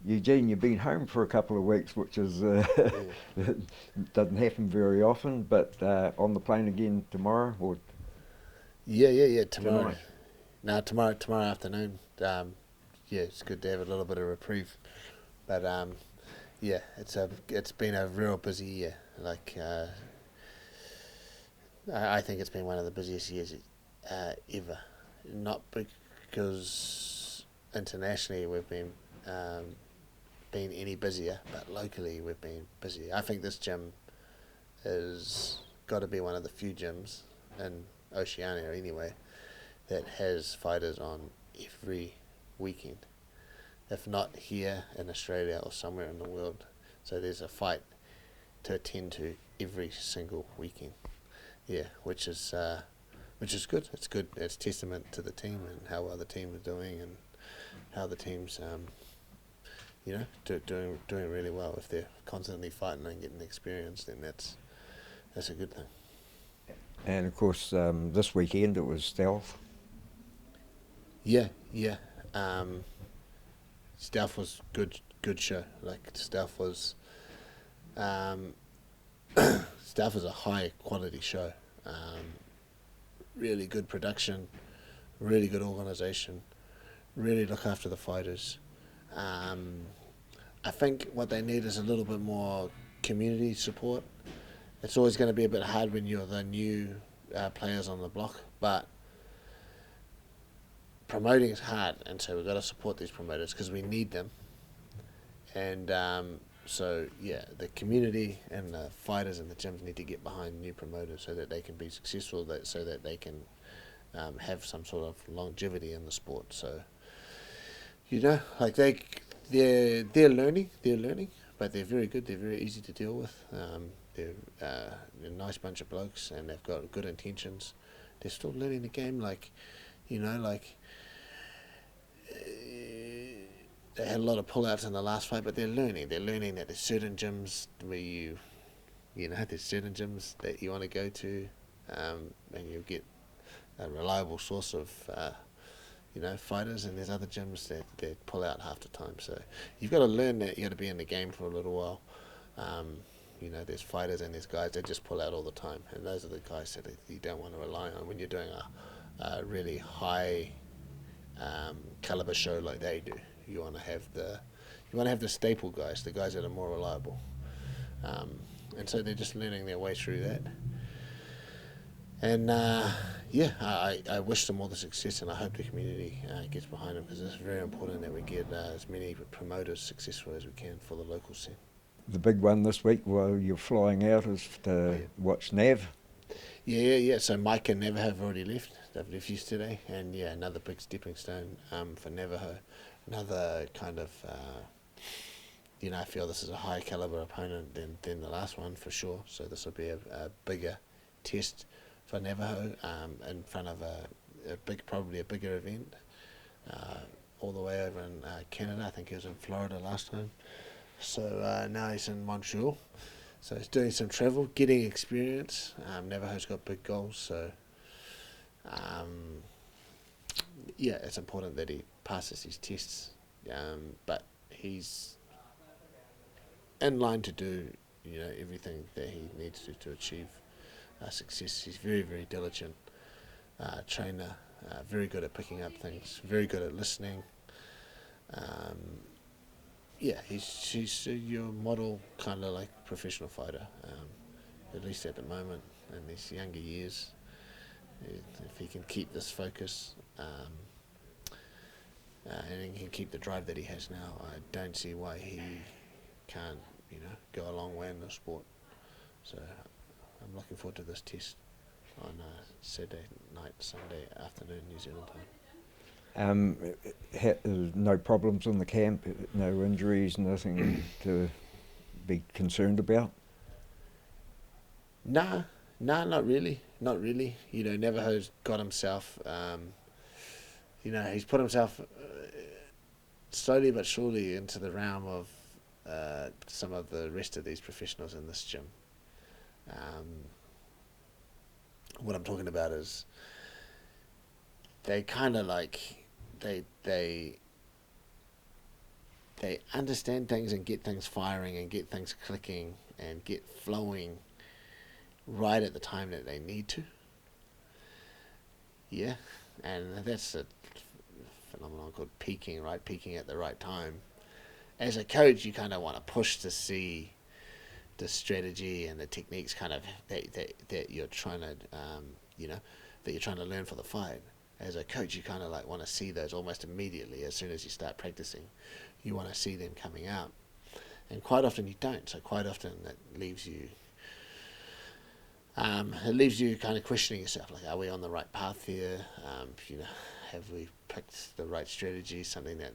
Eugene, you've been home for a couple of weeks, which is Yeah, doesn't happen very often. But on the plane again tomorrow or yeah. Tomorrow, tonight. no, tomorrow afternoon. Yeah, it's good to have a little bit of reprieve. But yeah, it's been a real busy year. Like I think it's been one of the busiest years ever. Not because internationally we've been any busier, but locally we've been busy. I think this gym is got to be one of the few gyms in Oceania anyway that has fighters on every weekend, if not here in Australia or somewhere in the world. So there's a fight to attend to every single weekend. Yeah, which is good. It's good. It's testament to the team and how well the team is doing and how the team's doing really well. If they're constantly fighting and getting experience, then that's a good thing. And of course, this weekend it was stealth. Yeah, yeah. Um, Stealth was good show. Like um, Stealth was a high quality show. Um, really good production, really good organisation, really look after the fighters. Um, I think what they need is a little bit more community support. It's always going to be a bit hard when you're the new players on the block, but promoting is hard, and so we've got to support these promoters because we need them. And so, yeah, the community and the fighters and the gyms need to get behind new promoters so that they can be successful, so that they can have some sort of longevity in the sport. So, like they're learning, but they're very good. They're very easy to deal with. They're a nice bunch of blokes, and they've got good intentions. They're still learning the game. Like, like they had a lot of pullouts in the last fight, but they're learning. They're learning that there's certain gyms where there's certain gyms that you want to go to, and you'll get a reliable source of fighters, and there's other gyms that pull out half the time. So you've got to learn that you got to be in the game for a little while. Um, there's fighters and there's guys that just pull out all the time, and those are the guys that you don't want to rely on when you're doing a really high caliber show like they do. You want to have the staple guys, the guys that are more reliable, um, and so they're just learning their way through that. And yeah, I wish them all the success, and I hope the community gets behind them because it's very important that we get as many promoters successful as we can for the local scene. The big one this week while you're flying out is Oh to yeah, watch Nav. yeah. So Mike and Navajo have already left. They've left yesterday, and yeah, another big stepping stone for Navajo. Another kind of I feel this is a high caliber opponent than the last one for sure. So this will be a bigger test for Navajo in front of probably a bigger event, uh, all the way over in Canada. I think he was in Florida last time. So now he's in Montreal. So he's doing some travel, getting experience. Navajo's got big goals, so um, yeah, it's important that he passes his tests. But he's in line to do everything that he needs to achieve success. He's very very diligent trainer, very good at picking up things, very good at listening. Um, yeah, he's your model kind of like professional fighter, at least at the moment in these younger years. If he can keep this focus and he can keep the drive that he has now, I don't see why he can't go a long way in the sport. So I'm looking forward to this test on Saturday night, Sunday afternoon, New Zealand time. Um, no problems in the camp, no injuries, nothing to be concerned about. Nah, nah, not really, not really. Navajo's got himself. He's put himself slowly but surely into the realm of some of the rest of these professionals in this gym. Um, what I'm talking about is they kind of like they they understand things and get things firing and get things clicking and get flowing right at the time that they need to. Yeah, and that's a phenomenon called peaking, right? Peaking at the right time. As a coach, you kind of want to push to see the strategy and the techniques kind of that you're trying to, that you're trying to learn for the fight. As a coach, you kind of like want to see those almost immediately as soon as you start practicing. You want to see them coming out, and quite often you don't. So quite often that leaves you. It leaves you kind of questioning yourself, like, are we on the right path here? Have we picked the right strategy? Something that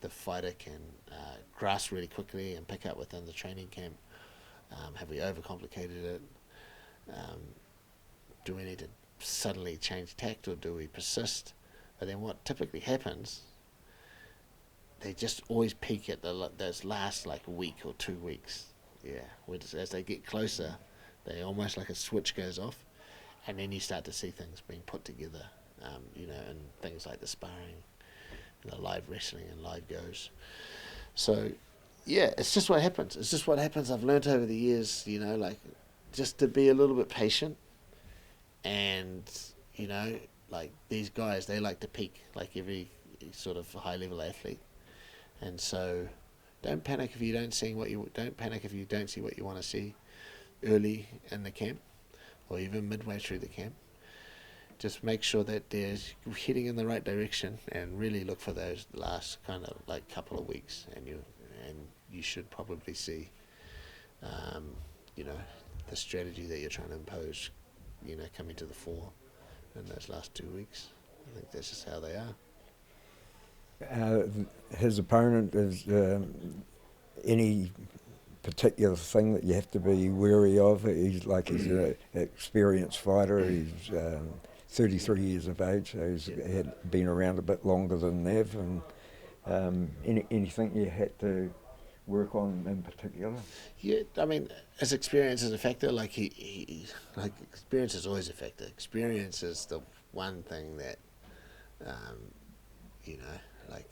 the fighter can grasp really quickly and pick up within the training camp. Have we overcomplicated it? Do we need to suddenly change tact, or do we persist? But then what typically happens, they just always peak at those last like week or 2 weeks. Yeah, as they get closer, they almost like a switch goes off, and then you start to see things being put together, and things like the sparring, the live wrestling and live goes. So, yeah, it's just what happens. It's just what happens. I've learned over the years, like just to be a little bit patient, and like these guys, they like to peak like every sort of high level athlete, and so don't panic if you don't see what you want to see early in the camp or even midway through the camp. Just make sure that they're heading in the right direction and really look for those last kind of like couple of weeks, and you should probably see the strategy that you're trying to impose coming to the fore in those last 2 weeks. I think that's just how they are. His opponent is any particular thing that you have to be wary of? He's an experienced fighter. He's 33 years of age, so he's been around a bit longer than Nev. And anything you had to work on in particular? Yeah, I mean, his experience is a factor. Like he experience is always a factor. Experience is the one thing that, like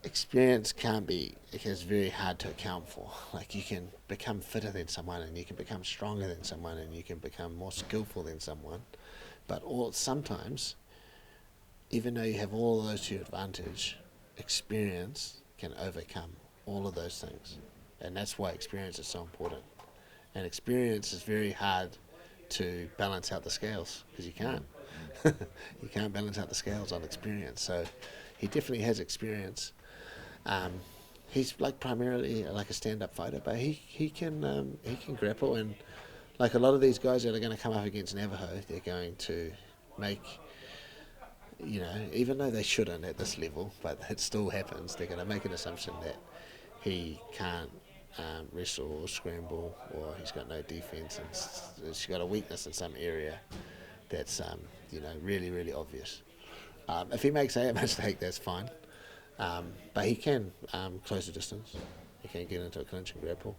experience it's very hard to account for. Like you can become fitter than someone, and you can become stronger than someone, and you can become more skillful than someone, but sometimes, even though you have all of those to your advantage, experience can overcome all of those things, and that's why experience is so important. And experience is very hard to balance out the scales, because you can't. You can't balance out the scales on experience. So he definitely has experience. He's like primarily like a stand-up fighter, but he can grapple, and like a lot of these guys that are going to come up against Navajo, they're going to make, even though they shouldn't at this level, but it still happens, they're going to make an assumption that he can't wrestle or scramble, or he's got no defense, and he's got a weakness in some area that's really, really obvious. If he makes a mistake, that's fine. But he can close the distance. He can get into a clinch and grapple.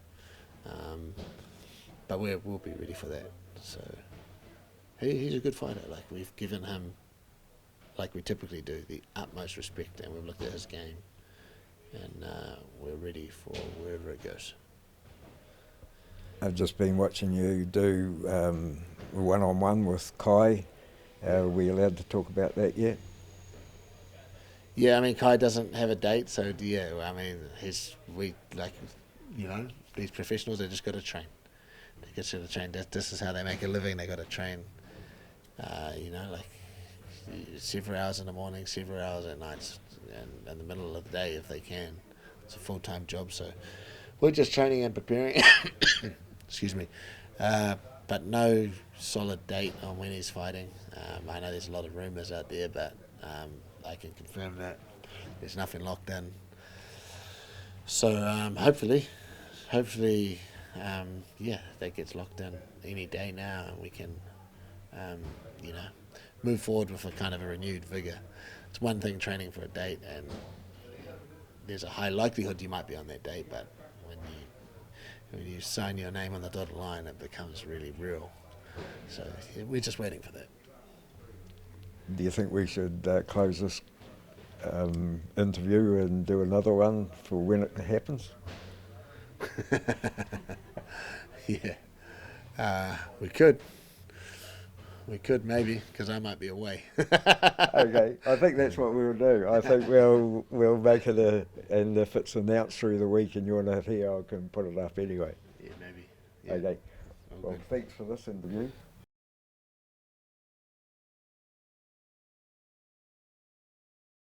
But we'll be ready for that. So he's a good fighter. Like we've given him, like we typically do, the utmost respect, and we've looked at his game, and we're ready for wherever it goes. I've just been watching you do one-on-one with Kai. Are we allowed to talk about that yet? Yeah, I mean, Kai doesn't have a date, so yeah, I mean, these professionals, they just got to train. They just got to train. This is how they make a living. They got to train, several hours in the morning, several hours at night, and in the middle of the day if they can. It's a full-time job, so we're just training and preparing. Excuse me. But no solid date on when he's fighting. I know there's a lot of rumours out there, but I can confirm that there's nothing locked in. So hopefully, that gets locked in any day now, and we can, move forward with a kind of a renewed vigour. It's one thing training for a date, and there's a high likelihood you might be on that date, but when you sign your name on the dotted line, it becomes really real. So we're just waiting for that. Do you think we should close this interview and do another one for when it happens? Yeah. We could. We could maybe, because I might be away. Okay, I think that's what we'll do. I think we'll make it and if it's announced through the week and you're not here, I can put it up anyway. Yeah, maybe. Yeah. Okay. All Well, good. thanks for this interview.